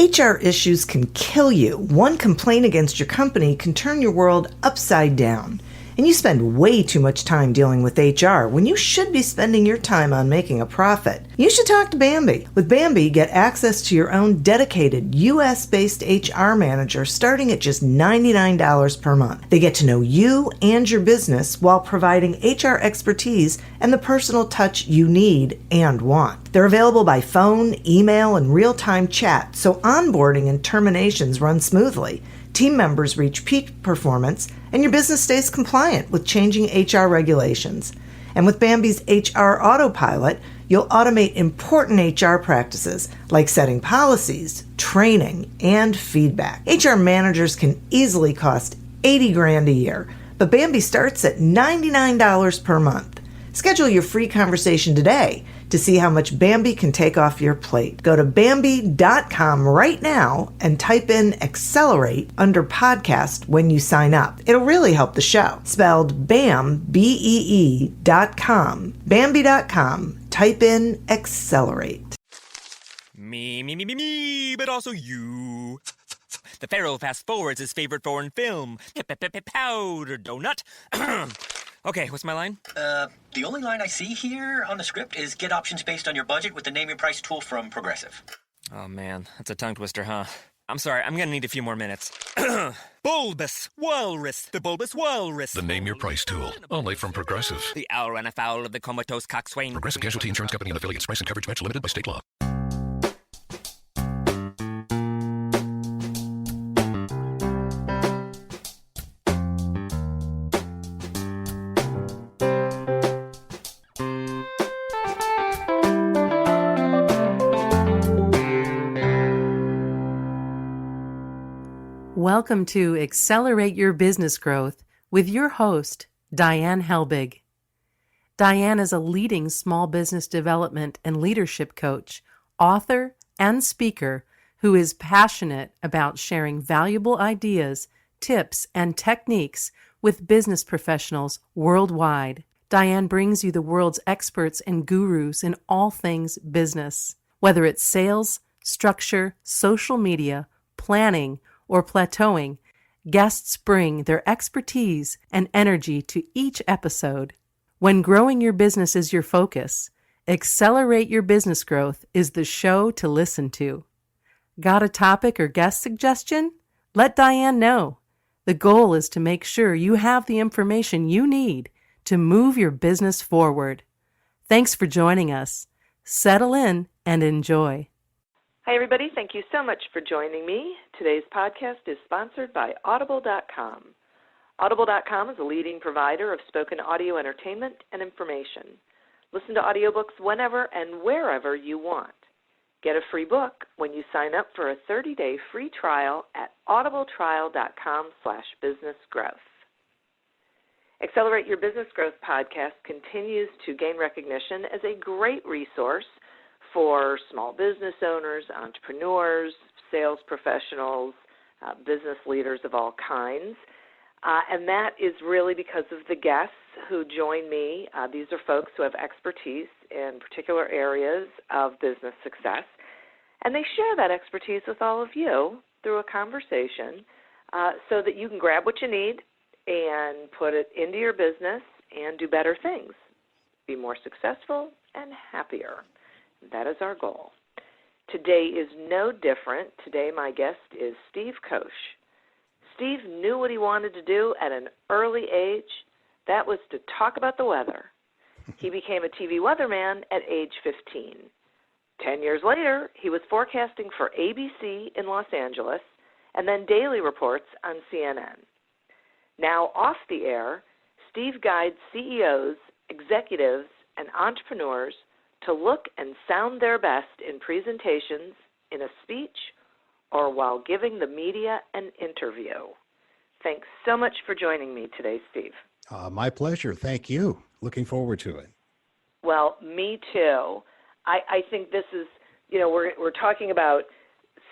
HR issues can kill you. One complaint against your company can turn your world upside down. And you spend way too much time dealing with HR when you should be spending your time on making a profit. You should talk to Bambi. With Bambi, get access to your own dedicated US-based HR manager starting at just $99 per month. They get to know you and your business while providing HR expertise and the personal touch you need and want. They're available by phone, email, and real-time chat, so onboarding and terminations run smoothly. Team members reach peak performance, and your business stays compliant with changing HR regulations. And with Bambi's HR Autopilot, you'll automate important HR practices like setting policies, training, and feedback. HR managers can easily cost $80,000 a year, but Bambi starts at $99 per month. Schedule your free conversation today to see how much Bambi can take off your plate. Go to Bambi.com right now and type in Accelerate under podcast when you sign up. It'll really help the show. Spelled BAM, BEE.com. Bambi.com. Type in Accelerate. Me, but also you. The Pharaoh fast forwards his favorite foreign film, Powder Donut. Okay, what's my line? The only line I see here on the script is get options based on your budget with the Name Your Price tool from Progressive. Oh man, that's a tongue twister, huh? I'm sorry, I'm gonna need a few more minutes. Bulbous Walrus, the Bulbous Walrus. The Name Your Price tool, only from Progressive. The owl ran afoul of the comatose coxswain. Progressive Casualty Insurance Company and affiliates. Price and coverage match limited by state law. Welcome to Accelerate Your Business Growth with your host, Diane Helbig. Diane is a leading small business development and leadership coach, author, and speaker who is passionate about sharing valuable ideas, tips, and techniques with business professionals worldwide. Diane brings you the world's experts and gurus in all things business. Whether it's sales, structure, social media, planning, or plateauing, guests bring their expertise and energy to each episode. When growing your business is your focus, Accelerate Your Business Growth is the show to listen to. Got a topic or guest suggestion? Let Diane know. The goal is to make sure you have the information you need to move your business forward. Thanks for joining us. Settle in and enjoy. Hi, everybody. Thank you so much for joining me. Today's podcast is sponsored by Audible.com. Audible.com is a leading provider of spoken audio entertainment and information. Listen to audiobooks whenever and wherever you want. Get a free book when you sign up for a 30-day free trial at audibletrial.com/businessgrowth. Accelerate Your Business Growth podcast continues to gain recognition as a great resource for small business owners, entrepreneurs, sales professionals, business leaders of all kinds. And that is really because of the guests who join me. These are folks who have expertise in particular areas of business success. And they share that expertise with all of you through a conversation so that you can grab what you need and put it into your business and do better things, be more successful and happier. That is our goal. Today is no different. Today my guest is Steve Kosch. Steve knew what he wanted to do at an early age. That was to talk about the weather. He became a TV weatherman at age 15. 10 years later, he was forecasting for ABC in Los Angeles and then daily reports on CNN. Now off the air, Steve guides CEOs, executives, and entrepreneurs to look and sound their best in presentations, in a speech, or while giving the media an interview. Thanks so much for joining me today, Steve. My pleasure. Thank you. Looking forward to it. Well, me too. I think this is, we're talking about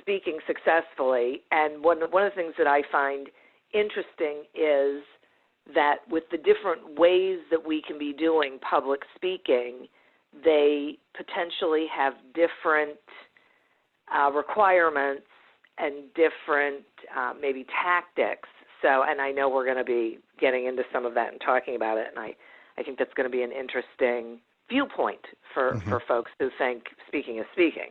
speaking successfully, and one of the things that I find interesting is that with the different ways that we can be doing public speaking, they potentially have different requirements different maybe tactics. So, and I know we're going to be getting into some of that and talking about it, and I think that's going to be an interesting viewpoint for folks who think speaking is speaking.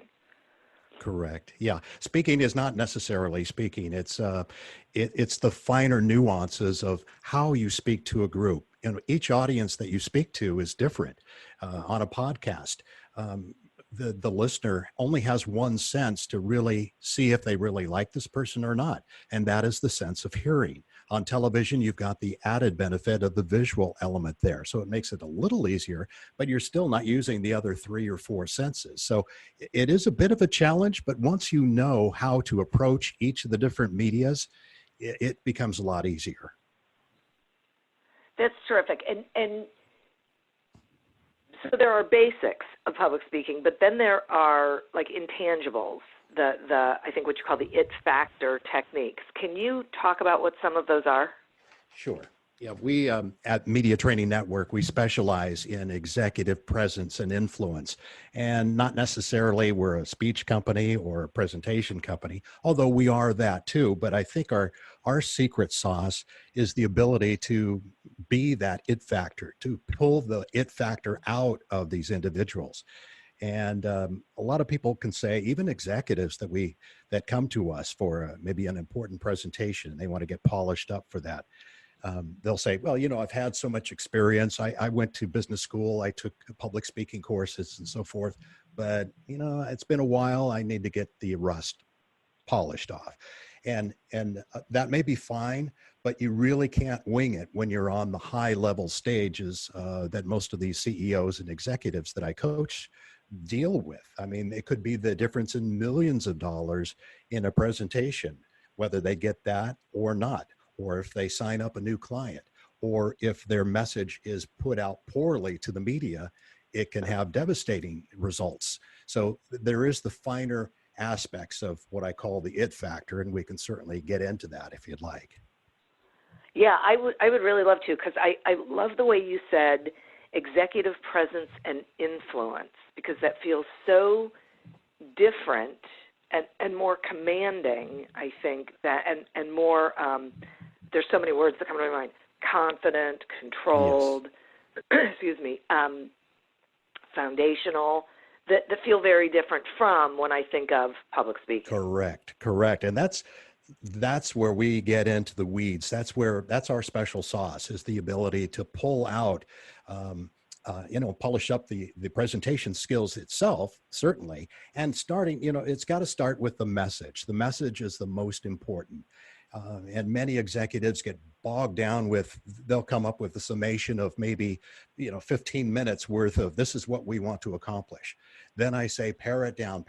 Correct. Yeah. Speaking is not necessarily speaking. It's the finer nuances of how you speak to a group. You know, each audience that you speak to is different. On a podcast, the listener only has one sense to really see if they really like this person or not, and that is the sense of hearing. On television, you've got the added benefit of the visual element there, so it makes it a little easier, but you're still not using the other 3 or 4 senses. So it is a bit of a challenge, but once you know how to approach each of the different medias, it becomes a lot easier. That's terrific. And so there are basics of public speaking, but then there are like intangibles, the I think what you call the it factor techniques. Can you talk about what some of those are? Sure. Yeah, we at Media Training Network, we specialize in executive presence and influence, and not necessarily we're a speech company or a presentation company, although we are that too. But I think our secret sauce is the ability to be that it factor, to pull the it factor out of these individuals. And a lot of people can say, even executives that come to us for maybe an important presentation, they want to get polished up for that. They'll say, well, you know, I've had so much experience. I went to business school. I took public speaking courses and so forth. But, you know, it's been a while. I need to get the rust polished off. And that may be fine, but you really can't wing it when you're on the high level stages that most of these CEOs and executives that I coach deal with. I mean, it could be the difference in millions of dollars in a presentation, whether they get that or not, or if they sign up a new client, or if their message is put out poorly to the media, it can have devastating results. So there is the finer aspects of what I call the it factor, and we can certainly get into that if you'd like. Yeah, I would really love to, because I love the way you said executive presence and influence, because that feels so different and more commanding, I think, that and more, there's so many words that come to my mind, confident, controlled, yes. Excuse me, foundational, that feel very different from when I think of public speaking. Correct. And that's where we get into the weeds. That's our special sauce, is the ability to pull out, polish up the presentation skills itself, certainly. And starting, it's got to start with the message. The message is the most important. And many executives get bogged down with, they'll come up with a summation of maybe, 15 minutes worth of, this is what we want to accomplish. Then I say, pare it down,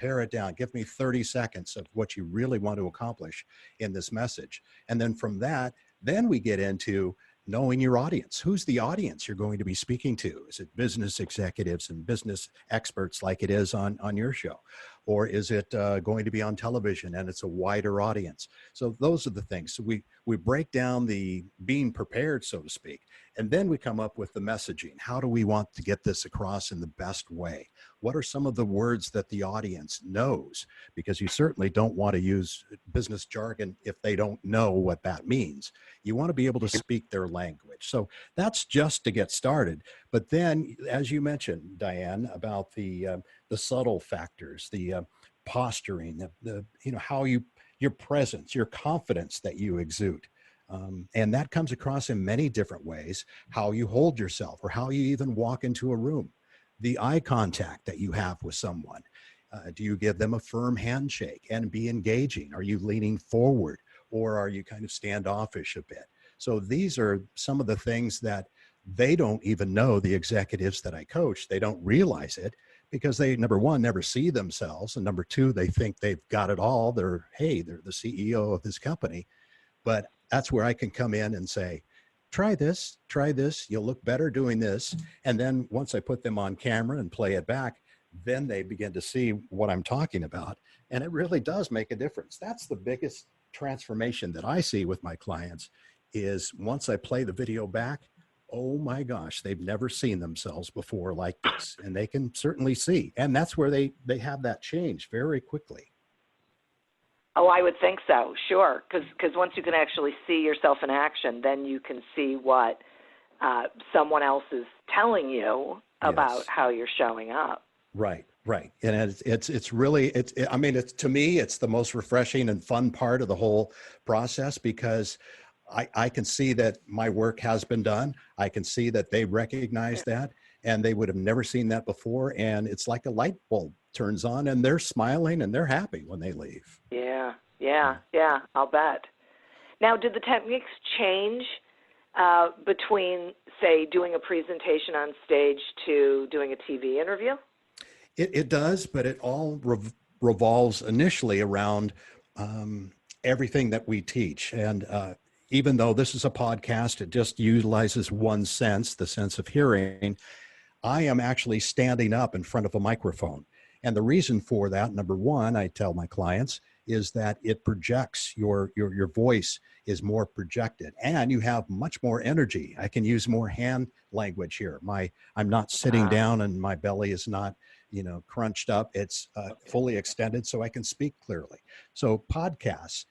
give me 30 seconds of what you really want to accomplish in this message. And then from that, then we get into knowing your audience. Who's the audience you're going to be speaking to? Is it business executives and business experts like it is on your show? Or is it going to be on television and it's a wider audience? So those are the things. So we break down the being prepared, so to speak, and then we come up with the messaging. How do we want to get this across in the best way? What are some of the words that the audience knows? Because you certainly don't want to use business jargon if they don't know what that means. You want to be able to speak their language. So that's just to get started. But then, as you mentioned, Diane, about the subtle factors, the posturing, how your presence, your confidence that you exude. And that comes across in many different ways, how you hold yourself or how you even walk into a room, the eye contact that you have with someone. Do you give them a firm handshake and be engaging? Are you leaning forward or are you kind of standoffish a bit? So these are some of the things that they don't even know, the executives that I coach. They don't realize it because they, number one, never see themselves. And number two, they think they've got it all. They're the CEO of this company. But that's where I can come in and say, try this, you'll look better doing this. And then once I put them on camera and play it back, then they begin to see what I'm talking about. And it really does make a difference. That's the biggest transformation that I see with my clients is once I play the video back, oh my gosh, they've never seen themselves before like this. And they can certainly see. And that's where they have that change very quickly. Oh, I would think so, sure, because once you can actually see yourself in action, then you can see what someone else is telling you about Yes. how you're showing up. Right, right. And it's really, I mean, it's, to me, it's the most refreshing and fun part of the whole process, because I can see that my work has been done. I can see that they recognize that, and they would have never seen that before. And it's like a light bulb turns on, and they're smiling and they're happy when they leave. Yeah, I'll bet. Now, did the techniques change between, say, doing a presentation on stage to doing a TV interview? It does, but it all revolves initially around everything that we teach. And even though this is a podcast, it just utilizes one sense, the sense of hearing. I am actually standing up in front of a microphone. And the reason for that, number one, I tell my clients, is that it projects your voice is more projected, and you have much more energy. I can use more hand language here. I'm not sitting down and my belly is not, crunched up. It's fully extended, so I can speak clearly. So podcasts,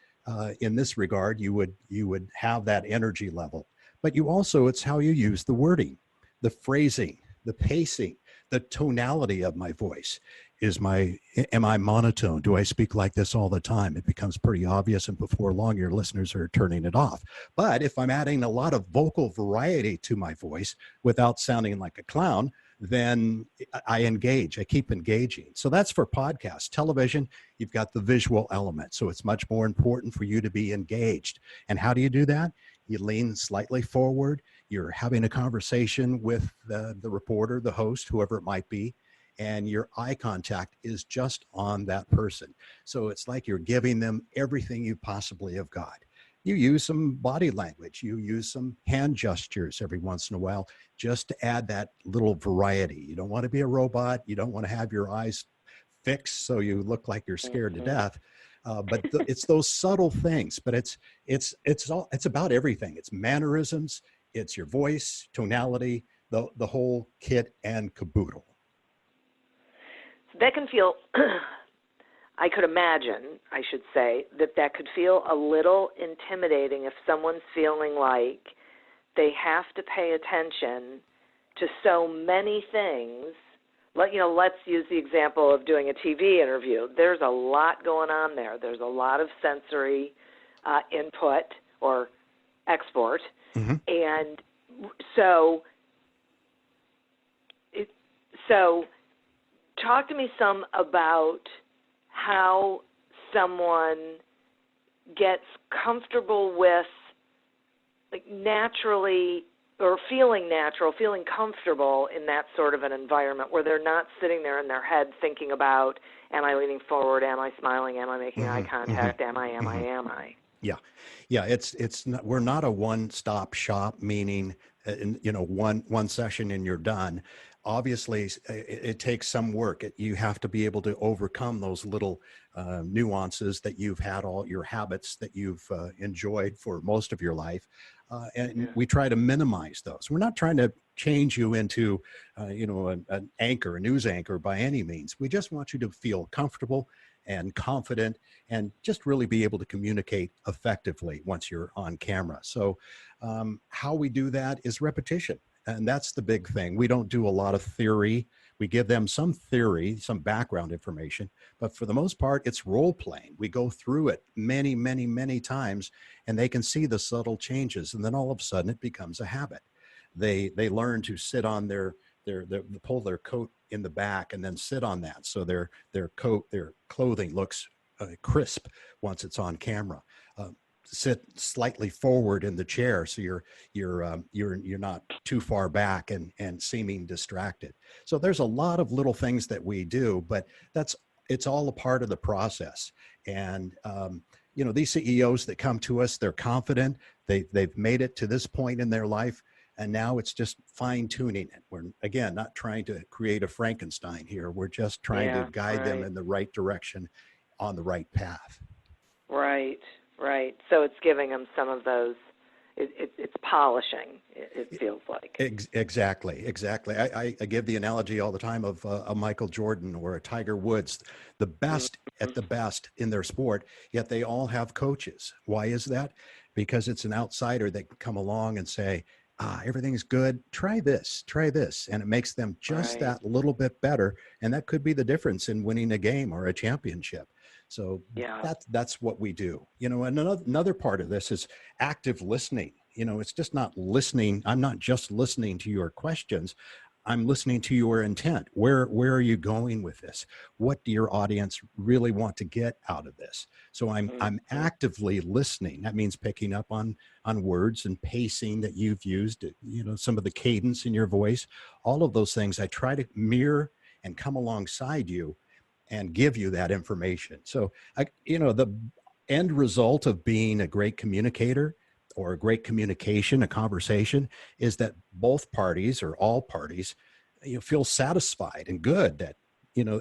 in this regard, you would have that energy level, but you also, it's how you use the wording, the phrasing, the pacing, the tonality of my voice. Am I monotone? Do I speak like this all the time? It becomes pretty obvious, and before long, your listeners are turning it off. But if I'm adding a lot of vocal variety to my voice without sounding like a clown, then I engage. I keep engaging. So that's for podcasts. Television, you've got the visual element. So it's much more important for you to be engaged. And how do you do that? You lean slightly forward. You're having a conversation with the reporter, the host, whoever it might be, and your eye contact is just on that person. So it's like you're giving them everything you possibly have got. You use some body language, you use some hand gestures every once in a while, just to add that little variety. You don't want to be a robot. You don't want to have your eyes fixed so you look like you're scared to death. But it's those subtle things, but it's about everything. It's mannerisms, it's your voice, tonality, the whole kit and caboodle. That can feel, I could imagine, I should say, that could feel a little intimidating if someone's feeling like they have to pay attention to so many things. Let's use the example of doing a TV interview. There's a lot going on there. There's a lot of sensory input or export. Mm-hmm. And so talk to me some about how someone gets comfortable with, naturally, or feeling natural, feeling comfortable in that sort of an environment where they're not sitting there in their head thinking about, am I leaning forward, am I smiling, am I making eye contact, am I? Yeah. It's not, we're not a one-stop shop, meaning, one session and you're done. Obviously, it takes some work. You have to be able to overcome those little nuances that you've had, all your habits that you've enjoyed for most of your life. We try to minimize those. We're not trying to change you into, an anchor, a news anchor by any means. We just want you to feel comfortable and confident and just really be able to communicate effectively once you're on camera. So how we do that is repetition. And that's the big thing. We don't do a lot of theory. We give them some theory, some background information, but for the most part, it's role playing. We go through it many, many, many times, and they can see the subtle changes. And then all of a sudden it becomes a habit. They learn to sit on their pull their coat in the back and then sit on that. So their clothing looks crisp once it's on camera. Sit slightly forward in the chair so you're not too far back and seeming distracted. So there's a lot of little things that we do, but it's all a part of the process. And these CEOs that come to us, they're confident, they've made it to this point in their life, and now it's just fine tuning it. We're again not trying to create a Frankenstein here. We're just trying to guide them in the right direction, on the right path. Right. So it's giving them some of those it's polishing. It feels like. Exactly. I give the analogy all the time of a Michael Jordan or a Tiger Woods, the best at the best in their sport, yet they all have coaches. Why is that? Because it's an outsider that can come along and say, everything's good. Try this. And it makes them just that little bit better. And that could be the difference in winning a game or a championship. So that's what we do. And another part of this is active listening. It's just not listening. I'm not just listening to your questions. I'm listening to your intent. Where are you going with this? What do your audience really want to get out of this? So I'm actively listening. That means picking up on words and pacing that you've used, some of the cadence in your voice, all of those things. I try to mirror and come alongside you and give you that information. So, the end result of being a great communicator or a great communication, a conversation, is that both parties or all parties, feel satisfied and good that,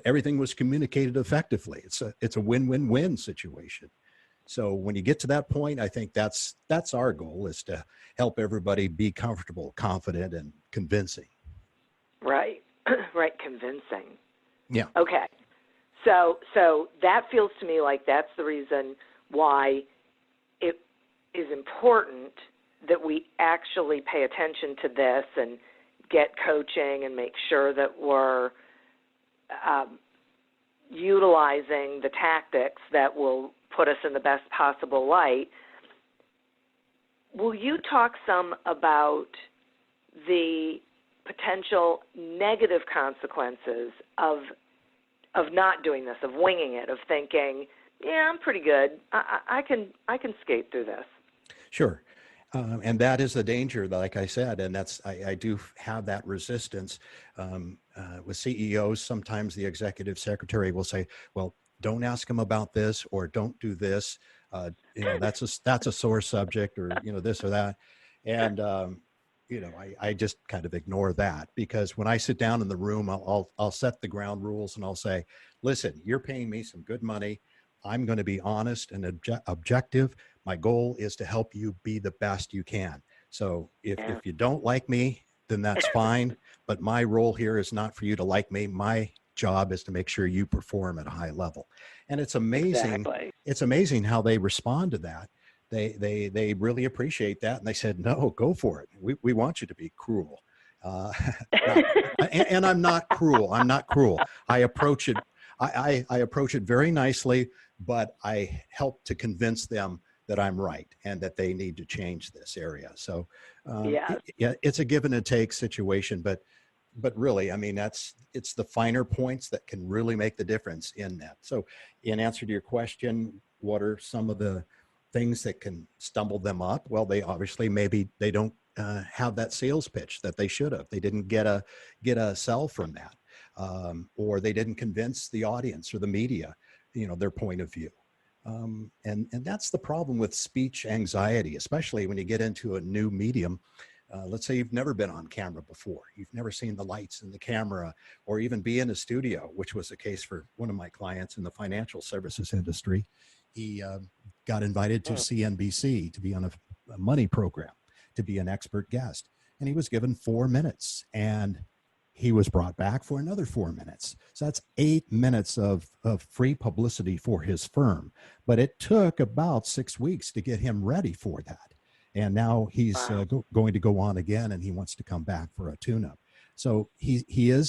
everything was communicated effectively. It's a win-win-win situation. So when you get to that point, I think that's our goal, is to help everybody be comfortable, confident, and convincing. Right. Right. Convincing. Yeah. Okay. So that feels to me like that's the reason why it is important that we actually pay attention to this and get coaching and make sure that we're utilizing the tactics that will put us in the best possible light. Will you talk some about the potential negative consequences of not doing this, of winging it, of thinking, yeah, I'm pretty good. I can skate through this. Sure. And that is the danger, like I said, and I do have that resistance with CEOs. Sometimes the executive secretary will say, well, don't ask them about this, or don't do this. That's a sore subject, or, this or that. And, I just kind of ignore that, because when I sit down in the room, I'll set the ground rules and I'll say, listen, you're paying me some good money. I'm going to be honest and objective. My goal is to help you be the best you can. So if you don't like me, then that's fine. But my role here is not for you to like me. My job is to make sure you perform at a high level. And it's amazing. Exactly. It's amazing how they respond to that. They really appreciate that. And they said, no, go for it. We want you to be cruel. And I'm not cruel. I approach it. I approach it very nicely, but I help to convince them that I'm right and that they need to change this area. So it's a give and a take situation, but really, I mean, it's the finer points that can really make the difference in that. So in answer to your question, what are some of the things that can stumble them up? Well, they obviously, maybe they don't have that sales pitch that they should have. They didn't get a sell from that. Or they didn't convince the audience or the media, their point of view. And that's the problem with speech anxiety, especially when you get into a new medium. Let's say you've never been on camera before. You've never seen the lights in the camera, or even be in a studio, which was the case for one of my clients in the financial services industry. He got invited to CNBC to be on a money program, to be an expert guest. And he was given 4 minutes, and he was brought back for another 4 minutes. So that's 8 minutes of free publicity for his firm. But it took about 6 weeks to get him ready for that. And now he's going to go on again, and he wants to come back for a tune-up. So he had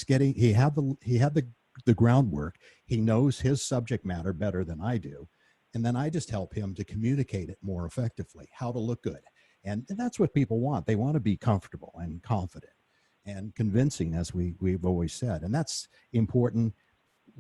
the groundwork. He knows his subject matter better than I do. And then I just help him to communicate it more effectively, how to look good. And that's what people want. They want to be comfortable and confident and convincing, as we've always said. And that's important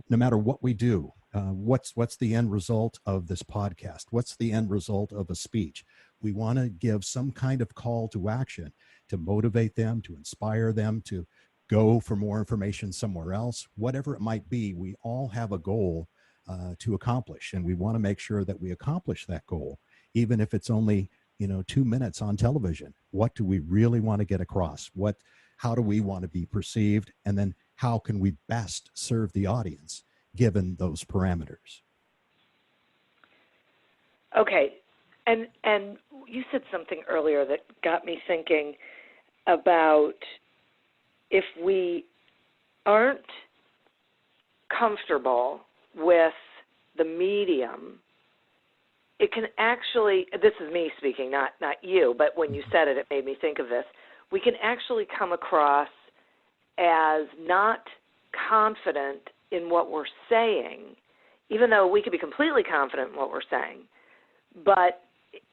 no matter what we do. What's the end result of this podcast? What's the end result of a speech? We want to give some kind of call to action to motivate them, to inspire them, to go for more information somewhere else. Whatever it might be, we all have a goal to accomplish, and we want to make sure that we accomplish that goal, even if it's only 2 minutes on television. What do we really want to get across? How do we want to be perceived? And then how can we best serve the audience given those parameters? Okay. And you said something earlier that got me thinking about if we aren't comfortable with the medium, it can actually, this is me speaking, not you, but when you said it, it made me think of this. We can actually come across as not confident in what we're saying, even though we could be completely confident in what we're saying. But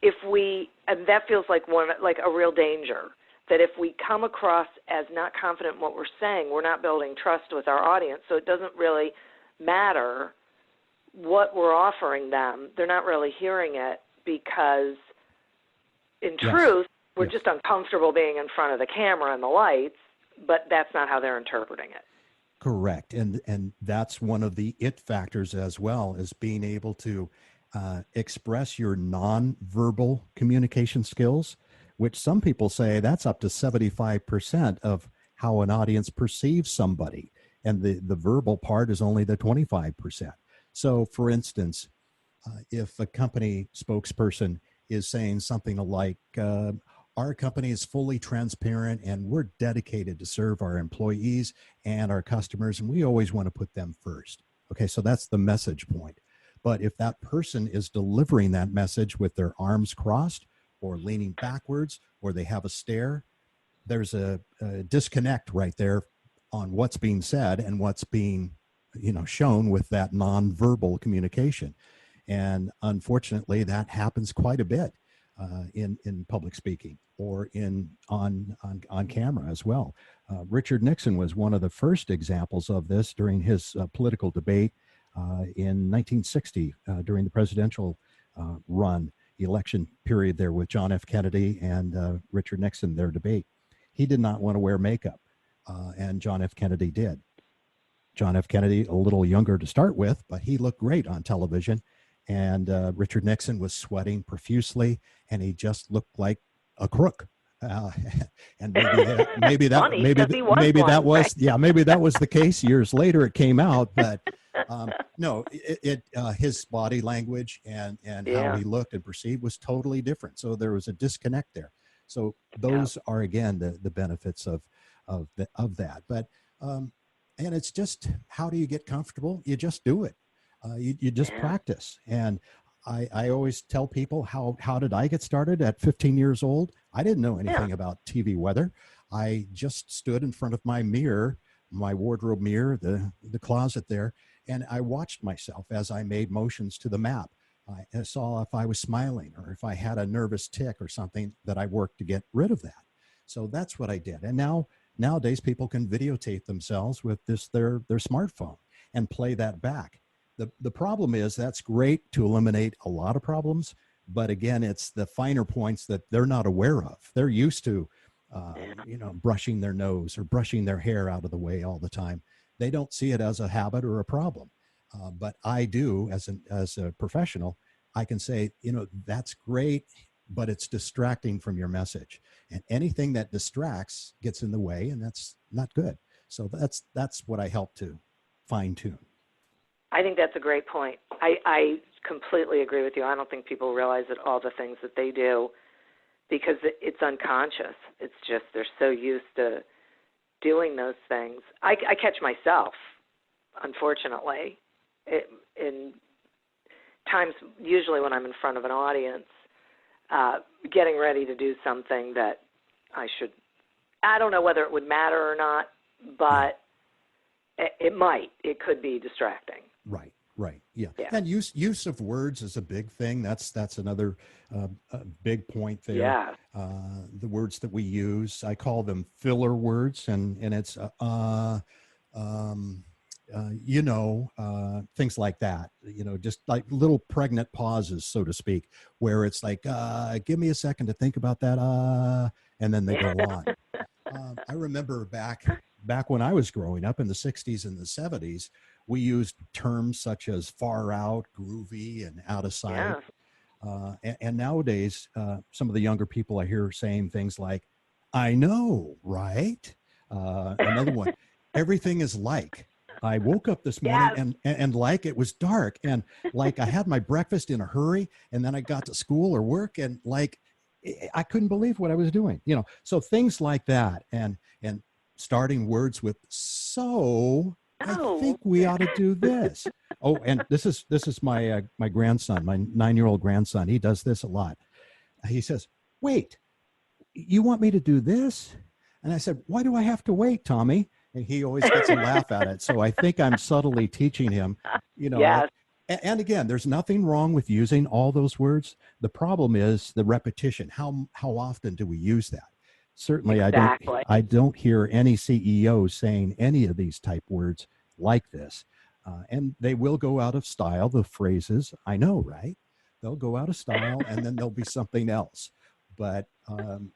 if we, and that feels like a real danger, that if we come across as not confident in what we're saying, we're not building trust with our audience, so it doesn't really matter what we're offering them. They're not really hearing it because, in truth, we're just uncomfortable being in front of the camera and the lights, but that's not how they're interpreting it. Correct. And that's one of the it factors as well, is being able to express your nonverbal communication skills, which some people say that's up to 75% of how an audience perceives somebody. And the verbal part is only the 25%. So, for instance, if a company spokesperson is saying something like, our company is fully transparent and we're dedicated to serve our employees and our customers, and we always want to put them first. Okay, so that's the message point. But if that person is delivering that message with their arms crossed or leaning backwards, or they have a stare, there's a disconnect right there on what's being said and what's being shown with that nonverbal communication. And unfortunately, that happens quite a bit in public speaking or on camera as well. Richard Nixon was one of the first examples of this during his political debate in 1960 during the presidential election period there with John F. Kennedy and Richard Nixon, their debate. He did not want to wear makeup, and John F. Kennedy did. John F. Kennedy, a little younger to start with, but he looked great on television. And Richard Nixon was sweating profusely, and he just looked like a crook. And maybe that was the case. Years later, it came out, but no, his body language and how he looked and perceived was totally different. So there was a disconnect there. So those are again the benefits of that. But and it's just, how do you get comfortable? You just do it. You just practice. And I always tell people, how did I get started at 15 years old? I didn't know anything about TV weather. I just stood in front of my mirror, my wardrobe mirror, the closet there, and I watched myself as I made motions to the map. I saw if I was smiling or if I had a nervous tick or something, that I worked to get rid of that. So that's what I did. And nowadays people can videotape themselves with their smartphone and play that back. The problem is, that's great to eliminate a lot of problems, but again, it's the finer points that they're not aware of. They're used to, brushing their nose or brushing their hair out of the way all the time. They don't see it as a habit or a problem. But I do, as a professional, I can say, that's great, but it's distracting from your message. And anything that distracts gets in the way, and that's not good. So that's what I help to fine tune. I think that's a great point. I completely agree with you. I don't think people realize that all the things that they do, because it's unconscious. It's just they're so used to doing those things. I catch myself, unfortunately, in times, usually when I'm in front of an audience, getting ready to do something that I don't know whether it would matter or not, but it might. It could be distracting. Right. Yeah. And use of words is a big thing. That's another big point there. Yeah. The words that we use, I call them filler words, and it's things like that. Just like little pregnant pauses, so to speak, where it's like, give me a second to think about that, and then they go on. I remember back when I was growing up in the 60s and the 70s, we used terms such as far out, groovy, and out of sight. Yeah. And nowadays, some of the younger people I hear saying things like, I know, right? Another one, everything is like. I woke up this morning and like it was dark, and like I had my breakfast in a hurry, and then I got to school or work, and like I couldn't believe what I was doing, so things like that, and starting words with so. I Oh, think we ought to do this. Oh, and this is my grandson, my 9-year-old grandson. He does this a lot. He says, "Wait, you want me to do this?" And I said, "Why do I have to wait, Tommy?" And he always gets a laugh at it. So I think I'm subtly teaching him, yes, and again, there's nothing wrong with using all those words. The problem is the repetition. How often do we use that? Certainly, exactly. I don't hear any CEO saying any of these type words like this, and they will go out of style. The phrases, I know, right? They'll go out of style, and then there'll be something else. But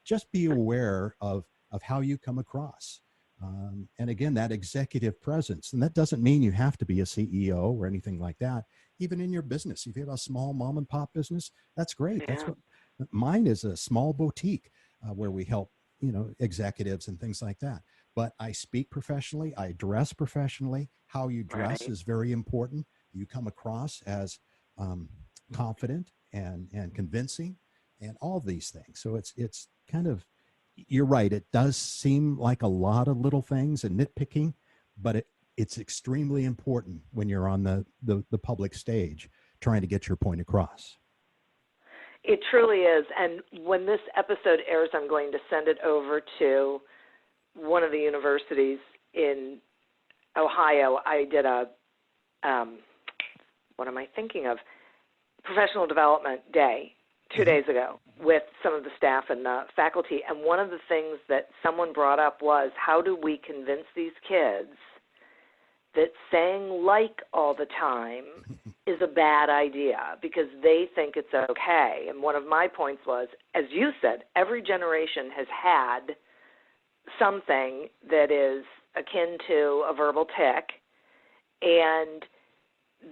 just be aware of how you come across. And again, that executive presence, and that doesn't mean you have to be a CEO or anything like that. Even in your business, if you have a small mom and pop business, that's great. That's Yeah. what mine is, a small boutique where we help, executives and things like that. But I speak professionally, I dress professionally. How you dress Right. is very important. You come across as confident and convincing, and all these things. So it's kind of, you're right. It does seem like a lot of little things and nitpicking, but it's extremely important when you're on the public stage trying to get your point across. It truly is. And when this episode airs, I'm going to send it over to one of the universities in Ohio. I did a, what am I thinking of? Professional development day 2 days ago with some of the staff and the faculty. And one of the things that someone brought up was, how do we convince these kids that saying like all the time is a bad idea because they think it's okay? And one of my points was, as you said, every generation has had something that is akin to a verbal tic, and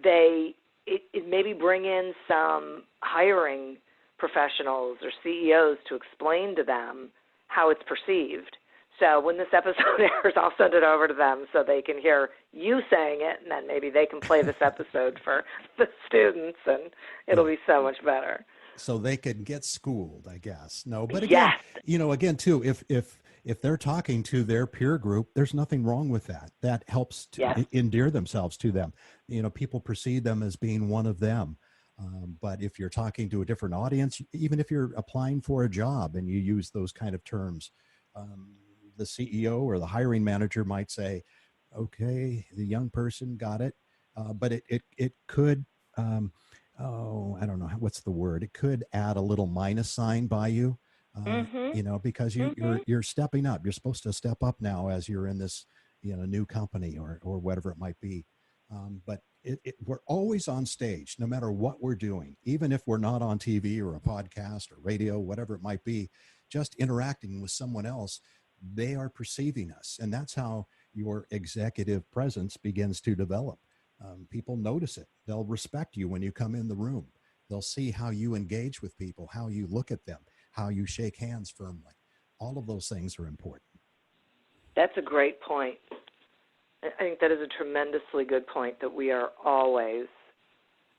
it maybe bring in some hiring professionals or CEOs to explain to them how it's perceived. So when this episode airs, I'll send it over to them so they can hear you saying it, and then maybe they can play this episode for the students, and it'll be so much better. So they can get schooled, I guess. No, but again, Yes. again too, if they're talking to their peer group, there's nothing wrong with that. That helps to Yes. endear themselves to them. People perceive them as being one of them. But if you're talking to a different audience, even if you're applying for a job and you use those kind of terms, the CEO or the hiring manager might say, okay, the young person got it. But it could, I don't know, what's the word? It could add a little minus sign by you, because you're stepping up. You're supposed to step up now as you're in this, new company or whatever it might be. But we're always on stage, no matter what we're doing, even if we're not on TV or a podcast or radio, whatever it might be, just interacting with someone else, they are perceiving us. And that's how your executive presence begins to develop. People notice it. They'll respect you when you come in the room. They'll see how you engage with people, how you look at them, how you shake hands firmly. All of those things are important. That's a great point. I think that is a tremendously good point, that we are always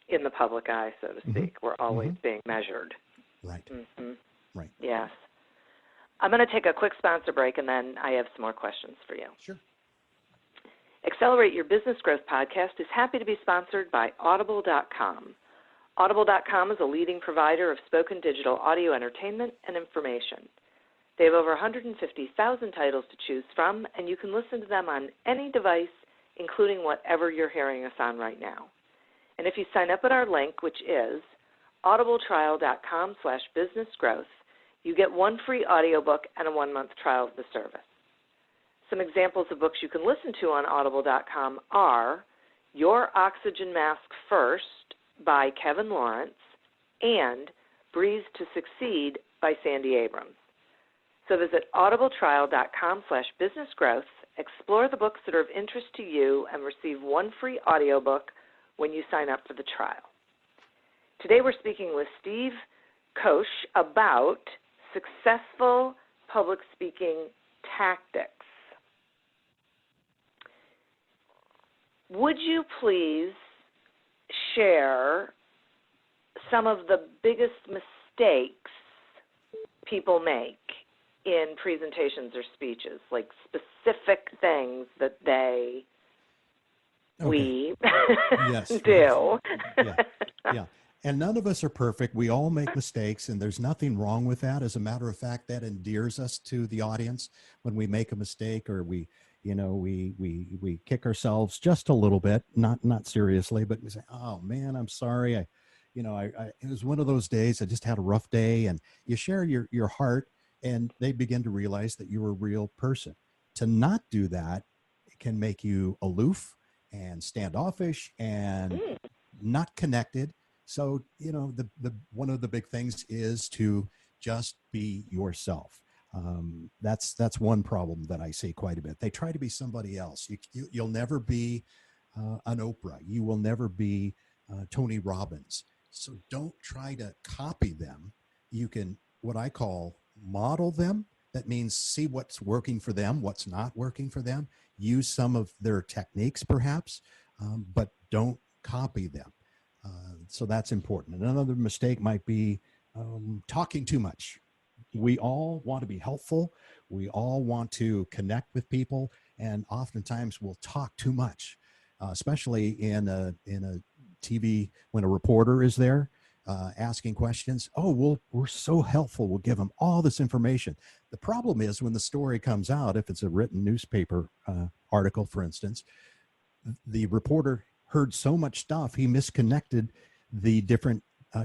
in the public eye, so to speak. We're always being measured. Right. Right. Yes. I'm going to take a quick sponsor break, and then I have some more questions for you. Sure. Accelerate Your Business Growth podcast is happy to be sponsored by Audible.com. Audible.com is a leading provider of spoken digital audio entertainment and information. They have over 150,000 titles to choose from, and you can listen to them on any device, including whatever you're hearing us on right now. And if you sign up at our link, which is audibletrial.com/businessgrowth, you get one free audiobook and a 1-month trial of the service. Some examples of books you can listen to on Audible.com are Your Oxygen Mask First by Kevin Lawrence and Breathe to Succeed by Sandy Abrams. So visit audibletrial.com/businessgrowth, explore the books that are of interest to you, and receive one free audiobook when you sign up for the trial. Today we're speaking with Steve Kosch about successful public speaking tactics. Would you please share some of the biggest mistakes people make in presentations or speeches, like specific things that we Yes. do. Yeah. Yeah. And none of us are perfect. We all make mistakes, and there's nothing wrong with that. As a matter of fact, that endears us to the audience when we make a mistake, or we kick ourselves just a little bit, not seriously, but we say, "Oh man, I'm sorry. It was one of those days. I just had a rough day," and you share your heart, and they begin to realize that you're a real person. To not do that, it can make you aloof and standoffish and not connected. So, the one of the big things is to just be yourself. That's one problem that I see quite a bit. They try to be somebody else. You'll never be an Oprah. You will never be Tony Robbins. So don't try to copy them. You can, what I call, model them. That means see what's working for them, what's not working for them. Use some of their techniques, perhaps, but don't copy them. So that's important. Another mistake might be talking too much. We all want to be helpful. We all want to connect with people, and oftentimes we'll talk too much, especially in a TV when a reporter is there asking questions. Oh, we're so helpful. We'll give them all this information. The problem is when the story comes out, if it's a written newspaper article, for instance, the reporter heard so much stuff, he misconnected the different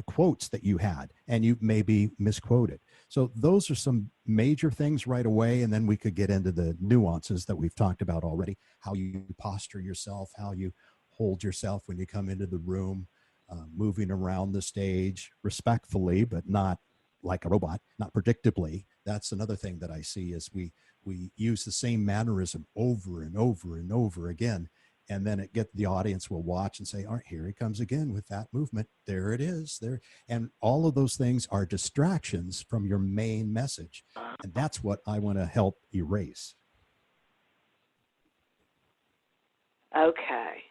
quotes that you had, and you may be misquoted. So those are some major things right away, and then we could get into the nuances that we've talked about already, how you posture yourself, how you hold yourself when you come into the room, moving around the stage respectfully, but not like a robot, not predictably. That's another thing that I see is we use the same mannerism over and over and over again. And then the audience will watch and say, all right, here he comes again with that movement. There it is there. And all of those things are distractions from your main message. And that's what I want to help erase. Okay.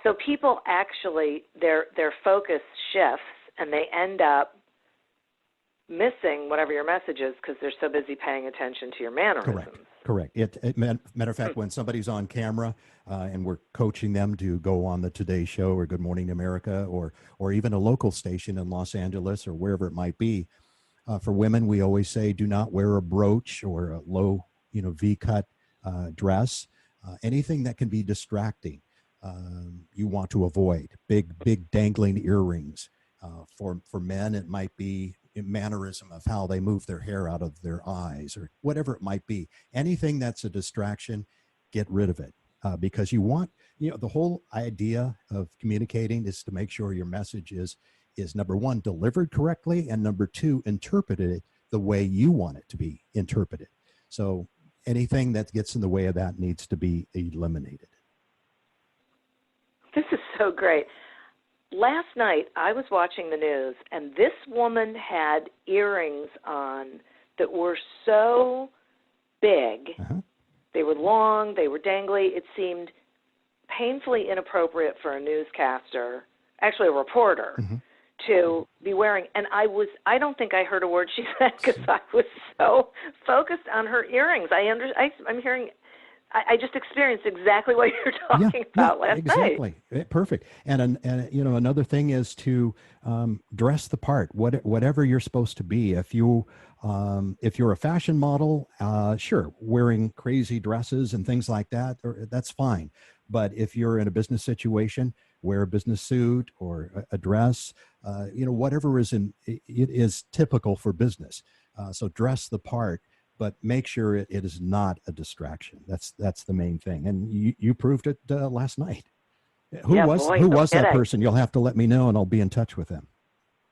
So people actually, their focus shifts and they end up missing whatever your message is because they're so busy paying attention to your mannerisms. Correct. Matter of fact, when somebody's on camera and we're coaching them to go on the Today Show or Good Morning America or even a local station in Los Angeles or wherever it might be, for women, we always say do not wear a brooch or a low, V-cut dress. Anything that can be distracting, you want to avoid. Big dangling earrings. For men, it might be a mannerism of how they move their hair out of their eyes or whatever it might be. Anything that's a distraction, get rid of it because you want, the whole idea of communicating is to make sure your message is number one, delivered correctly, and number two, interpreted the way you want it to be interpreted. So anything that gets in the way of that needs to be eliminated. This is so great. Last night, I was watching the news, and this woman had earrings on that were so big. Uh-huh. They were long, they were dangly. It seemed painfully inappropriate for a newscaster, actually a reporter, mm-hmm. to be wearing. And I don't think I heard a word she said because I was so focused on her earrings. I'm hearing... I just experienced exactly what you're talking about last night. Perfect. And another thing is to dress the part, whatever you're supposed to be. If you're a fashion model, sure, wearing crazy dresses and things like that, that's fine. But if you're in a business situation, wear a business suit or a dress. Whatever it is typical for business. So dress the part. But make sure it is not a distraction. That's the main thing, and you proved it last night. Who was that person? You'll have to let me know, and I'll be in touch with them.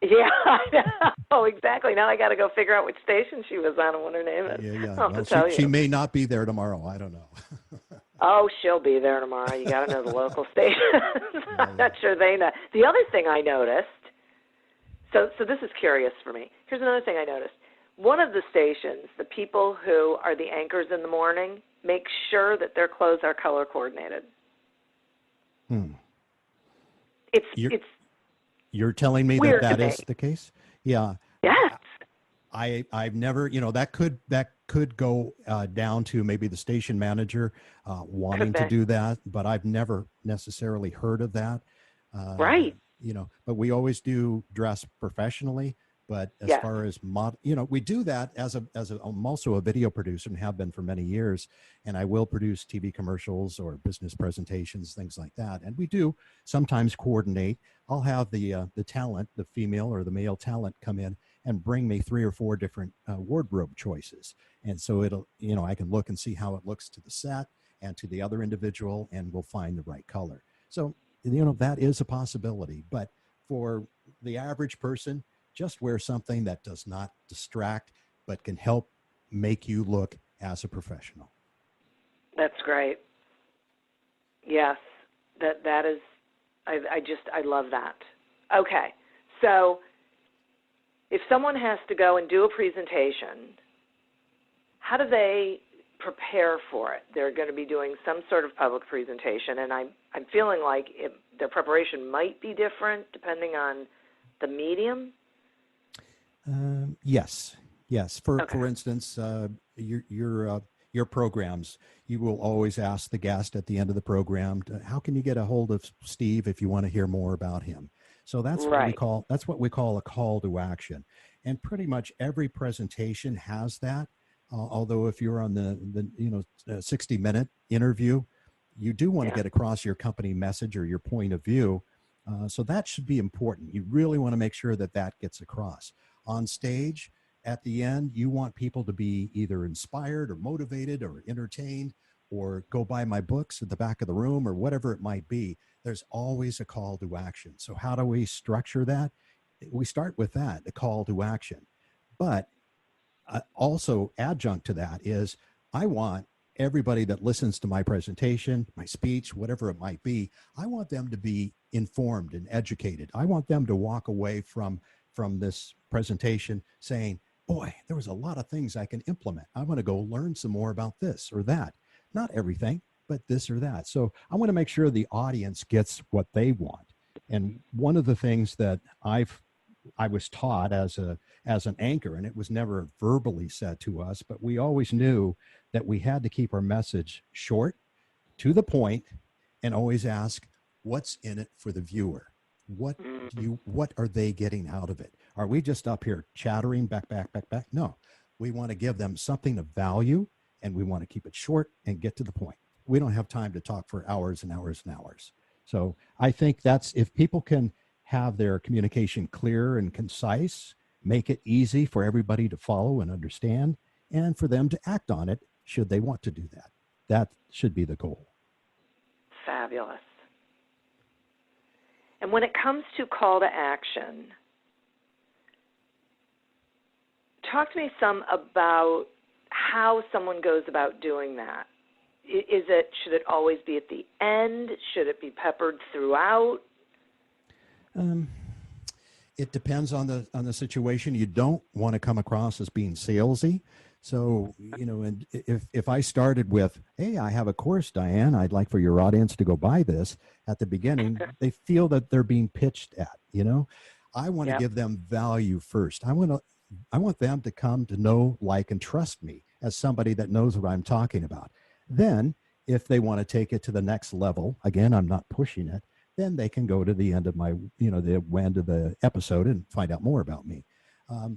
Yeah, I know. Oh, exactly. Now I got to go figure out which station she was on and what her name is. Yeah. Well, she may not be there tomorrow. I don't know. Oh, she'll be there tomorrow. You got to know the local station. I'm not sure they know. The other thing I noticed. So this is curious for me. Here's another thing I noticed. One of the stations, the people who are the anchors in the morning, make sure that their clothes are color coordinated. You're telling me that is the case? Yeah. I've never, that could go down to maybe the station manager wanting to do that, but I've never necessarily heard of that. Right. But we always do dress professionally. But as Yes. far as we do that I'm also a video producer and have been for many years, and I will produce TV commercials or business presentations, things like that. And we do sometimes coordinate. I'll have the talent, the female or the male talent, come in and bring me 3 or 4 different wardrobe choices, and so it'll I can look and see how it looks to the set and to the other individual, and we'll find the right color. So that is a possibility. But for the average person, just wear something that does not distract, but can help make you look as a professional. That's great. Yes, that is, I love that. Okay, so if someone has to go and do a presentation, how do they prepare for it? They're going to be doing some sort of public presentation, and I'm feeling like their preparation might be different depending on the medium. Yes. For instance, your programs, you will always ask the guest at the end of the program, how can you get a hold of Steve if you want to hear more about him? So that's what we call a call to action, and pretty much every presentation has that. Although if you're on the 60-minute interview, you do want to get across your company message or your point of view. So that should be important. You really want to make sure that gets across. On stage, at the end, you want people to be either inspired or motivated or entertained, or go buy my books at the back of the room, or whatever it might be. There's always a call to action. So how do we structure that? We start with that, the call to action. But also adjunct to that is, I want everybody that listens to my presentation, my speech, whatever it might be, I want them to be informed and educated. I want them to walk away from this presentation saying, boy, there was a lot of things I can implement. I want to go learn some more about this or that. Not everything, but this or that. So I want to make sure the audience gets what they want. And one of the things that I was taught as an anchor, and it was never verbally said to us, but we always knew that we had to keep our message short, to the point, and always ask, what's in it for the viewer? What are they getting out of it? Are we just up here chattering back? No, we want to give them something of value, and we want to keep it short and get to the point. We don't have time to talk for hours and hours and hours. So I think that's, if people can have their communication clear and concise, make it easy for everybody to follow and understand, and for them to act on it should they want to do that. That should be the goal. Fabulous. And when it comes to call to action, talk to me some about how someone goes about doing that. Should it always be at the end? Should it be peppered throughout? It depends on the situation. You don't want to come across as being salesy. So, and if I started with, hey, I have a course, Diane, I'd like for your audience to go buy this at the beginning, they feel that they're being pitched at, I want to give them value first. I want them to come to know, like, and trust me as somebody that knows what I'm talking about. Then if they want to take it to the next level, again, I'm not pushing it, then they can go to the end of the end of the episode and find out more about me.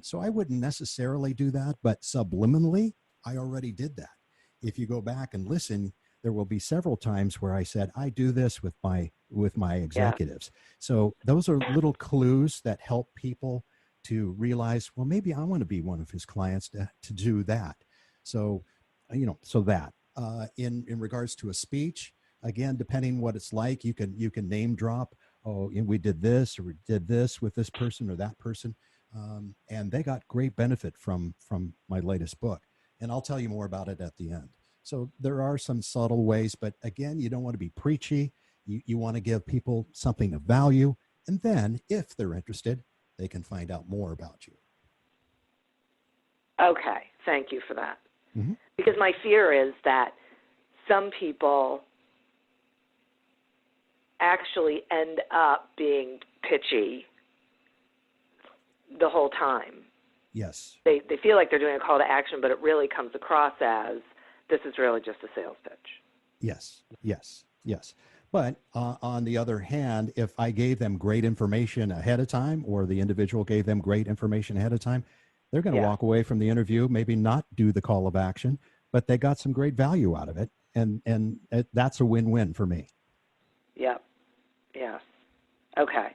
So I wouldn't necessarily do that, but subliminally, I already did that. If you go back and listen, there will be several times where I said, I do this with my executives. Yeah. So those are little clues that help people to realize, well, maybe I want to be one of his clients to do that. So, that in regards to a speech, again, depending what it's like, you can name drop. Oh, we did this, or we did this with this person or that person. And they got great benefit from my latest book. And I'll tell you more about it at the end. So there are some subtle ways, but again, you don't want to be preachy. You want to give people something of value. And then if they're interested, they can find out more about you. Okay. Thank you for that. Mm-hmm. Because my fear is that some people actually end up being pitchy the whole time. Yes. They feel like they're doing a call to action, but it really comes across as this is really just a sales pitch. Yes. Yes. Yes. But on the other hand, if I gave them great information ahead of time, or the individual gave them great information ahead of time, they're going to walk away from the interview, maybe not do the call of action, but they got some great value out of it. And that's a win-win for me. Yep. Yes. Okay.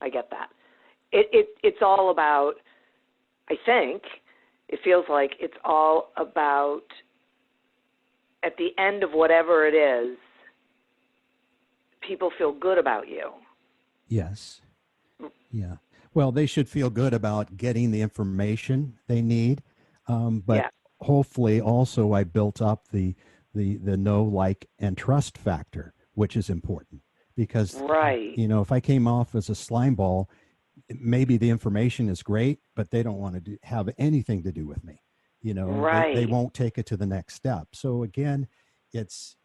I get that. It's all about, I think, it feels like it's all about, at the end of whatever it is, people feel good about you. Yes. Yeah. Well, they should feel good about getting the information they need. But hopefully also I built up the know, like, and trust factor, which is important because, if I came off as a slime ball, maybe the information is great, but they don't want to have anything to do with me. They won't take it to the next step. So again, it's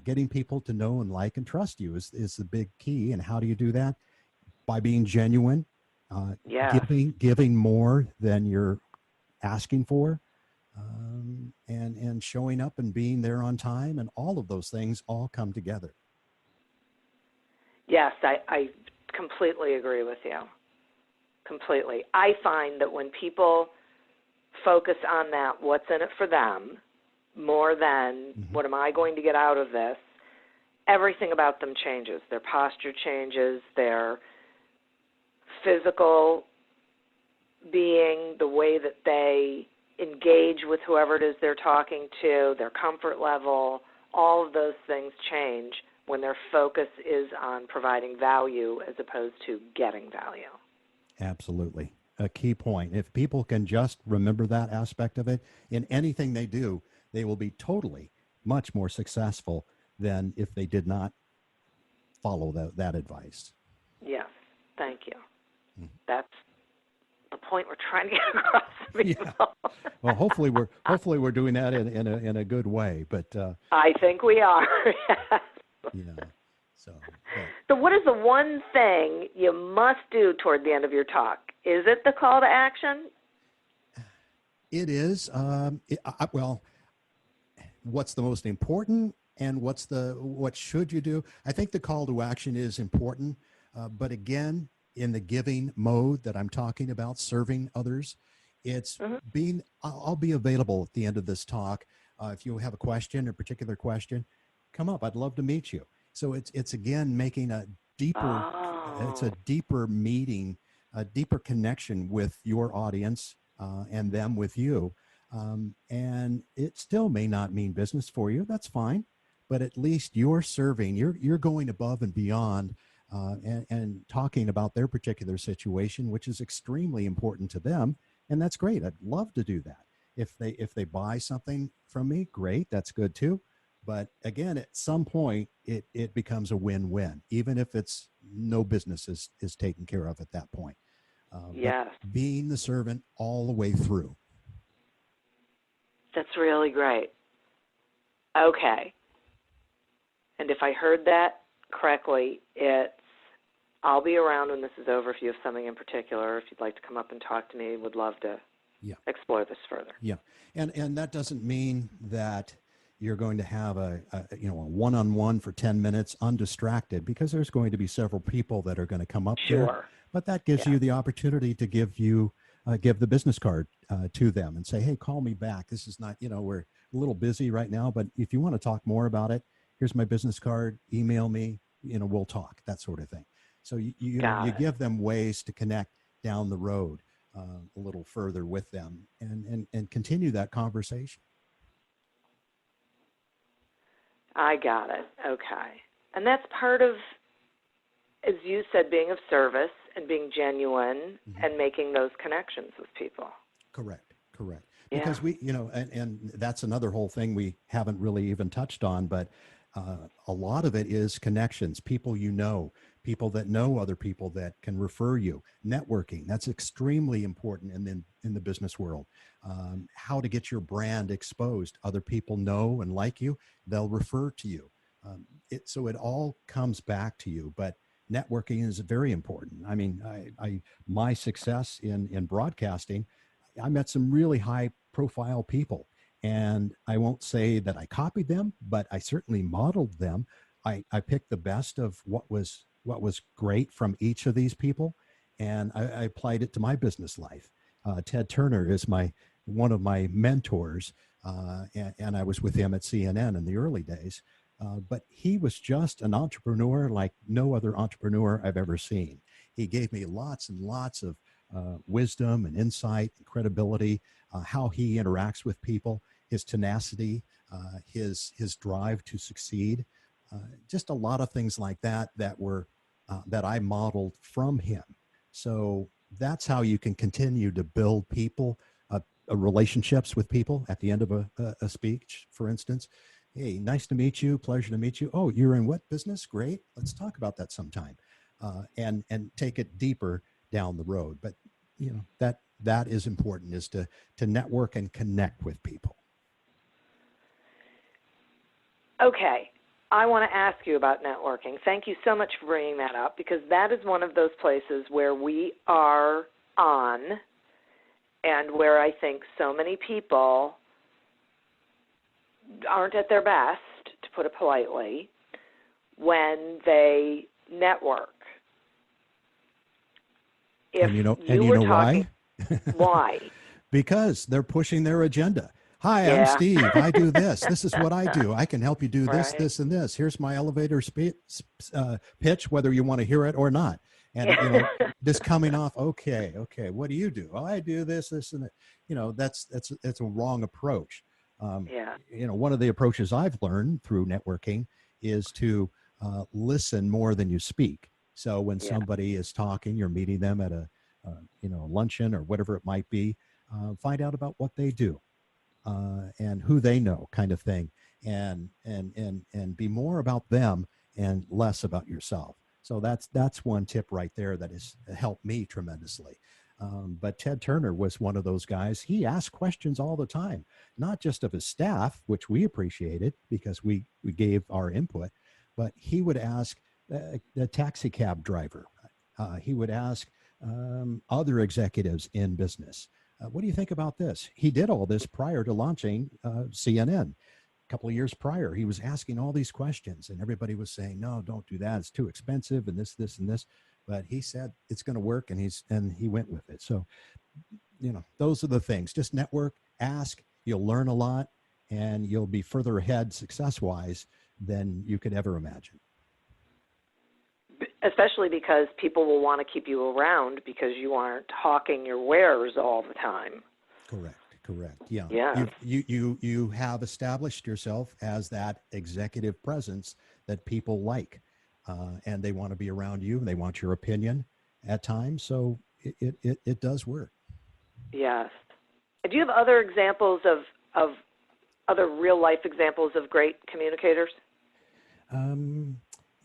getting people to know and like and trust you is the big key. And how do you do that? By being genuine, giving more than you're asking for, and showing up and being there on time, and all of those things all come together. Yes, I completely agree with you. Completely. I find that when people focus on that, what's in it for them, more than what am I going to get out of this, everything about them changes. Their posture changes, their physical being, the way that they engage with whoever it is they're talking to, their comfort level, all of those things change when their focus is on providing value as opposed to getting value. Absolutely. A key point. If people can just remember that aspect of it in anything they do, they will be totally much more successful than if they did not follow that advice. Yes. Thank you. That's the point we're trying to get across to people. Yeah. Well, hopefully we're doing that in a good way, but I think we are. So what is the one thing you must do toward the end of your talk? Is it the call to action? It is. Well, what's the most important, and what should you do? I think the call to action is important, but again, in the giving mode that I'm talking about, serving others, it's I'll be available at the end of this talk. If you have a question, a particular question, come up. I'd love to meet you. So it's again making a deeper, it's a deeper meeting, a deeper connection with your audience and them with you. And it still may not mean business for you. That's fine, but at least you're serving. You're going above and beyond. And talking about their particular situation, which is extremely important to them. And that's great. I'd love to do that. If they buy something from me, great. That's good too. But again, at some point, it becomes a win-win, even if it's no business is taken care of at that point. Yes. Being the servant all the way through. That's really great. Okay. And if I heard that correctly, I'll be around when this is over if you have something in particular. If you'd like to come up and talk to me, would love to explore this further. Yeah. And that doesn't mean that you're going to have a one-on-one for 10 minutes undistracted, because there's going to be several people that are going to come up there. But that gives you the opportunity to give the business card to them and say, hey, call me back. This is not, we're a little busy right now, but if you want to talk more about it, here's my business card, email me, we'll talk, that sort of thing. So you give them ways to connect down the road a little further with them and continue that conversation. I got it. Okay. And that's part of, as you said, being of service and being genuine and making those connections with people. Correct. Because we, and that's another whole thing we haven't really even touched on, but a lot of it is connections, people people that know other people that can refer you, networking. That's extremely important in the business world. How to get your brand exposed. Other people know and like you, they'll refer to you. So it all comes back to you, but networking is very important. I mean, my success in broadcasting, I met some really high profile people, and I won't say that I copied them, but I certainly modeled them. I picked the best of what was great from each of these people, and I applied it to my business life. Ted Turner is one of my mentors, and I was with him at CNN in the early days. But he was just an entrepreneur like no other entrepreneur I've ever seen. He gave me lots and lots of wisdom and insight and credibility, how he interacts with people, his tenacity, his drive to succeed, just a lot of things like that I modeled from him. So that's how you can continue to build people, relationships with people at the end of a speech, for instance. Hey, nice to meet you. Pleasure to meet you. Oh, you're in what business? Great. Let's talk about that sometime, and take it deeper down the road. But that is important, is to network and connect with people. Okay. I want to ask you about networking. Thank you so much for bringing that up, because that is one of those places where we are on, and where I think so many people aren't at their best, to put it politely, when they network. If And you know talking, why? why? Because they're pushing their agenda. Hi, I'm Yeah. Steve. I do this. This is what I do. I can help you do this, Right. this, and this. Here's my elevator pitch, whether you want to hear it or not. And this coming off. Okay. What do you do? Oh, I do this, and that. That's a wrong approach. Yeah. One of the approaches I've learned through networking is to listen more than you speak. So when somebody is talking, you're meeting them at a luncheon or whatever it might be. Find out about what they do. And who they know, kind of thing, and be more about them and less about yourself. So that's one tip right there that has helped me tremendously. But Ted Turner was one of those guys. He asked questions all the time, not just of his staff, which we appreciated because we gave our input, but he would ask the taxi cab driver. He would ask other executives in business. What do you think about this? He did all this prior to launching CNN. A couple of years prior, he was asking all these questions, and everybody was saying, "No, don't do that. It's too expensive," and this, and this. But he said it's going to work, and he went with it. So, those are the things. Just network, ask. You'll learn a lot, and you'll be further ahead success-wise than you could ever imagine. Especially because people will want to keep you around because you aren't hawking your wares all the time. Correct. Yeah. Yeah. You have established yourself as that executive presence that people like, and they want to be around you, and they want your opinion at times. So it does work. Yes. Do you have other examples of other real life examples of great communicators?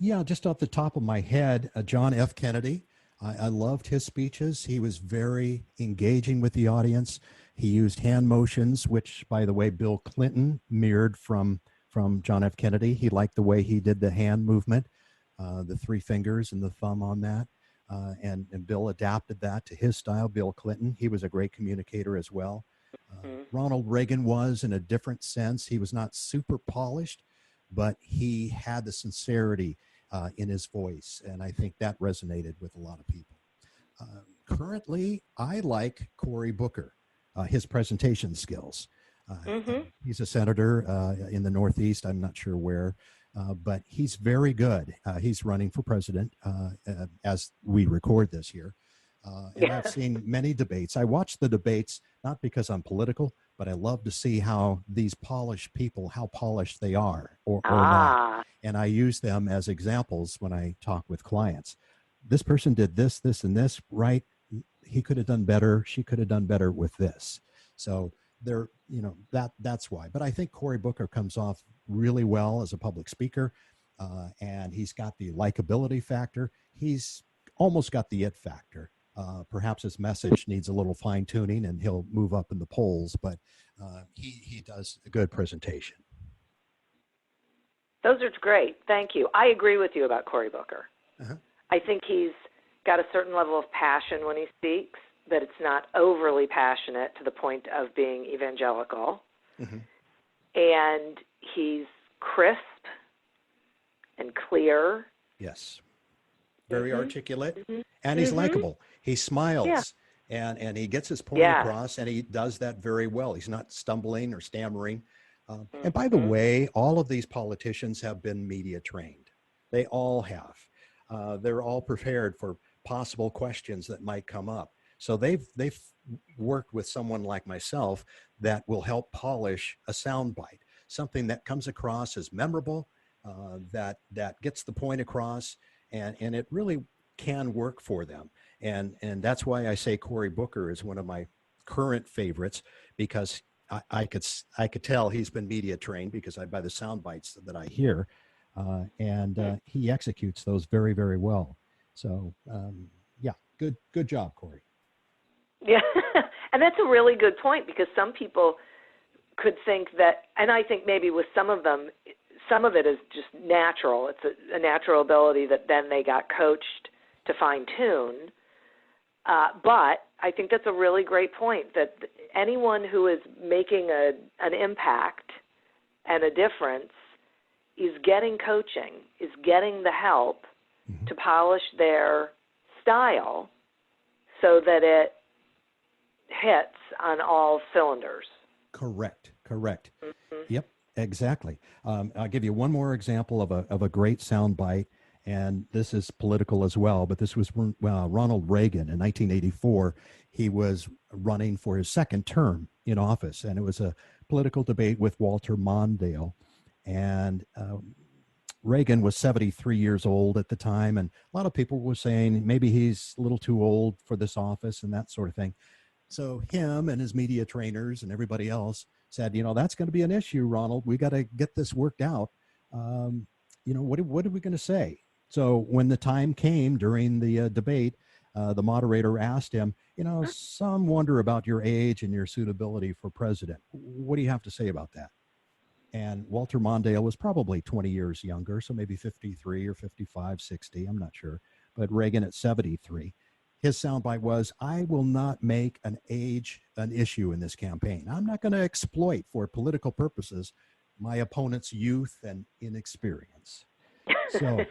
Yeah, just off the top of my head, John F. Kennedy. I loved his speeches. He was very engaging with the audience. He used hand motions, which, by the way, Bill Clinton mirrored from John F. Kennedy. He liked the way he did the hand movement, the three fingers and the thumb on that. And Bill adapted that to his style, Bill Clinton. He was a great communicator as well. Ronald Reagan was, in a different sense. He was not super polished, but he had the sincerity in his voice, and I think that resonated with a lot of people. Currently, I like Cory Booker, his presentation skills. He's a senator in the Northeast. I'm not sure where, but he's very good. He's running for president as we record this here. And I've seen many debates. I watch the debates not because I'm political, but I love to see how these polished people, how polished they are or not. And I use them as examples when I talk with clients. This person did this, this, and this, right? He could have done better. She could have done better with this. So that's why. But I think Cory Booker comes off really well as a public speaker, and he's got the likability factor. He's almost got the it factor. Perhaps his message needs a little fine tuning, and he'll move up in the polls. But he does a good presentation. Those are great. Thank you. I agree with you about Cory Booker. I think he's got a certain level of passion when he speaks, that it's not overly passionate to the point of being evangelical. Mm-hmm. And he's crisp and clear. Yes. Very articulate, Mm-hmm. and he's likable. He smiles, Yeah. and he gets his point across, and he does that very well. He's not stumbling or stammering. And by the way, all of these politicians have been media trained. They all have. They're all prepared for possible questions that might come up. So they've worked with someone like myself that will help polish a soundbite, something that comes across as memorable, that gets the point across, and it really can work for them. And that's why I say Cory Booker is one of my current favorites, because I could tell he's been media trained because by the sound bites that I hear, and he executes those very, very well. So yeah, good job, Cory. Yeah, and that's a really good point, because some people could think that, and I think maybe with some of them, some of it is just natural. It's a natural ability that then they got coached to fine tune. But I think that's a really great point, that anyone who is making an impact and a difference is getting coaching, is getting the help to polish their style so that it hits on all cylinders. Correct. Yep, exactly. I'll give you one more example of a great soundbite, and this is political as well, but this was Ronald Reagan in 1984. He was running for his second term in office, and it was a political debate with Walter Mondale. And Reagan was 73 years old at the time, and a lot of people were saying maybe he's a little too old for this office and that sort of thing. So him and his media trainers and everybody else said, that's going to be an issue, Ronald. We got to get this worked out. What are we going to say? So when the time came during the debate, the moderator asked him, some wonder about your age and your suitability for president. What do you have to say about that? And Walter Mondale was probably 20 years younger, so maybe 53 or 55, 60, I'm not sure. But Reagan at 73. His soundbite was, I will not make an age an issue in this campaign. I'm not going to exploit for political purposes my opponent's youth and inexperience. So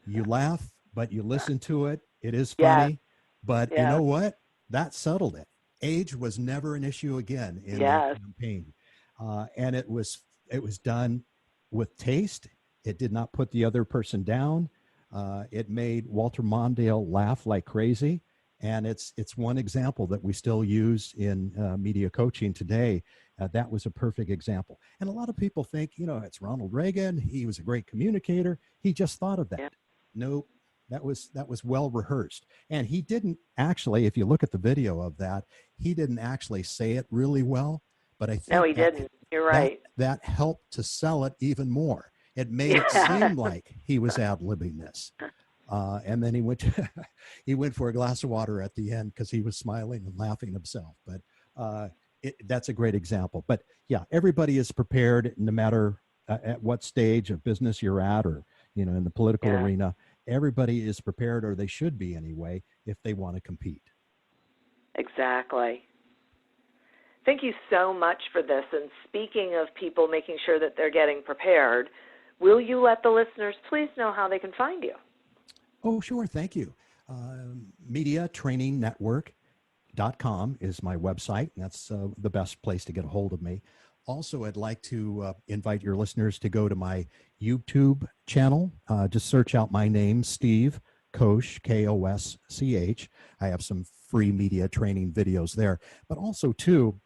you laugh, but you listen to it. It is funny, but you know what? That settled it. Age was never an issue again in the campaign. And it was done with taste. It did not put the other person down. It made Walter Mondale laugh like crazy. And it's one example that we still use in media coaching today. That was a perfect example. And a lot of people think, it's Ronald Reagan. He was a great communicator. He just thought of that. Yeah. No, that was well rehearsed. And he didn't actually, if you look at the video of that, he didn't actually say it really well. But I think no, he didn't. You're right. That helped to sell it even more. It made it seem like he was ad-libbing this. And then he went for a glass of water at the end because he was smiling and laughing himself. But that's a great example. But yeah, everybody is prepared, no matter at what stage of business you're at, or in the political arena. Everybody is prepared, or they should be anyway, if they want to compete. Exactly. Thank you so much for this. And speaking of people making sure that they're getting prepared, will you let the listeners please know how they can find you? Oh, sure. Thank you. MediaTrainingNetwork.com is my website. And that's the best place to get a hold of me. Also, I'd like to invite your listeners to go to my YouTube channel. Just search out my name, Steve Kosch, Kosch. I have some free media training videos there. But also, too,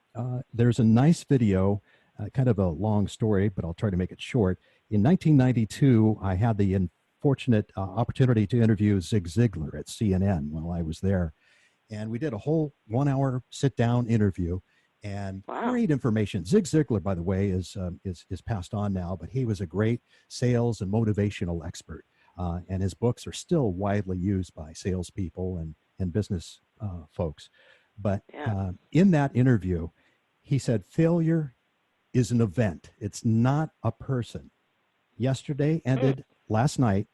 there's a nice video, kind of a long story, but I'll try to make it short. In 1992, I had the unfortunate opportunity to interview Zig Ziglar at CNN while I was there. And we did a whole 1-hour sit-down interview, and great information. Zig Ziglar, by the way, is passed on now, but he was a great sales and motivational expert. And his books are still widely used by salespeople and business folks. But in that interview, he said, failure is an event. It's not a person. Yesterday ended last night.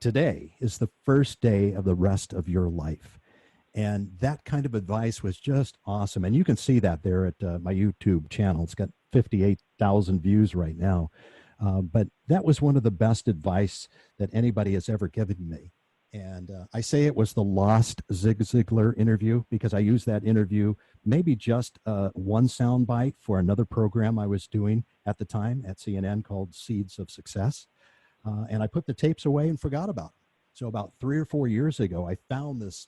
today is the first day of the rest of your life. And that kind of advice was just awesome. And you can see that there at my YouTube channel. It's got 58,000 views right now. But that was one of the best advice that anybody has ever given me. And I say it was the lost Zig Ziglar interview because I used that interview, maybe just one soundbite for another program I was doing at the time at CNN called Seeds of Success. And I put the tapes away and forgot about them. So about 3 or 4 years ago, I found this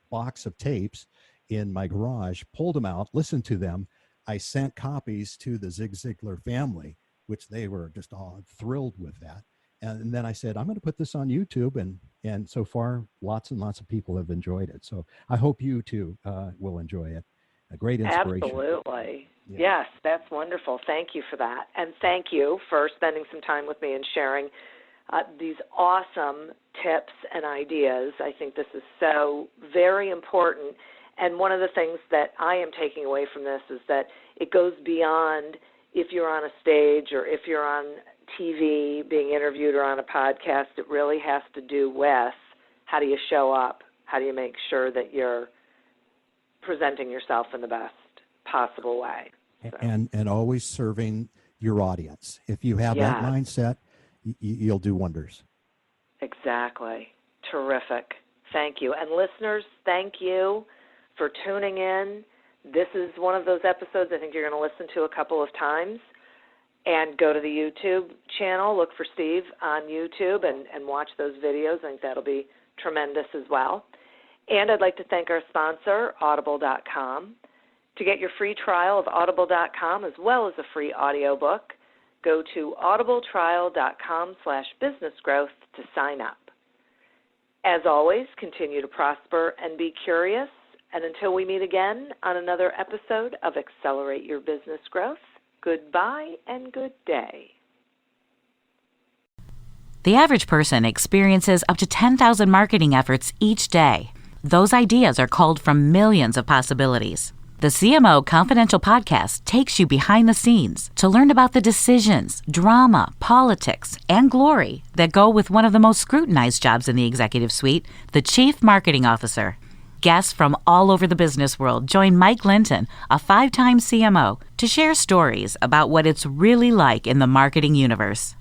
box of tapes in my garage, pulled them out, listened to them. I sent copies to the Zig Ziglar family, which they were just all thrilled with that. And then I said, I'm going to put this on YouTube. And so far, lots and lots of people have enjoyed it. So I hope you too will enjoy it. A great inspiration. Absolutely. Yeah. Yes, that's wonderful. Thank you for that. And thank you for spending some time with me and sharing these awesome tips and ideas. I think this is so very important. And one of the things that I am taking away from this is that it goes beyond if you're on a stage or if you're on TV being interviewed or on a podcast. It really has to do with how do you show up? How do you make sure that you're presenting yourself in the best possible way? So. And always serving your audience. If you have that mindset, you'll do wonders. Exactly. Terrific. Thank you. And listeners, thank you for tuning in. This is one of those episodes I think you're going to listen to a couple of times. And go to the YouTube channel, look for Steve on YouTube and watch those videos. I think that'll be tremendous as well. And I'd like to thank our sponsor, Audible.com. To get your free trial of Audible.com as well as a free audiobook, go to audibletrial.com/businessgrowth to sign up. As always, continue to prosper and be curious. And until we meet again on another episode of Accelerate Your Business Growth, goodbye and good day. The average person experiences up to 10,000 marketing efforts each day. Those ideas are culled from millions of possibilities. The CMO Confidential podcast takes you behind the scenes to learn about the decisions, drama, politics, and glory that go with one of the most scrutinized jobs in the executive suite, the Chief Marketing Officer. Guests from all over the business world join Mike Linton, a 5-time CMO, to share stories about what it's really like in the marketing universe.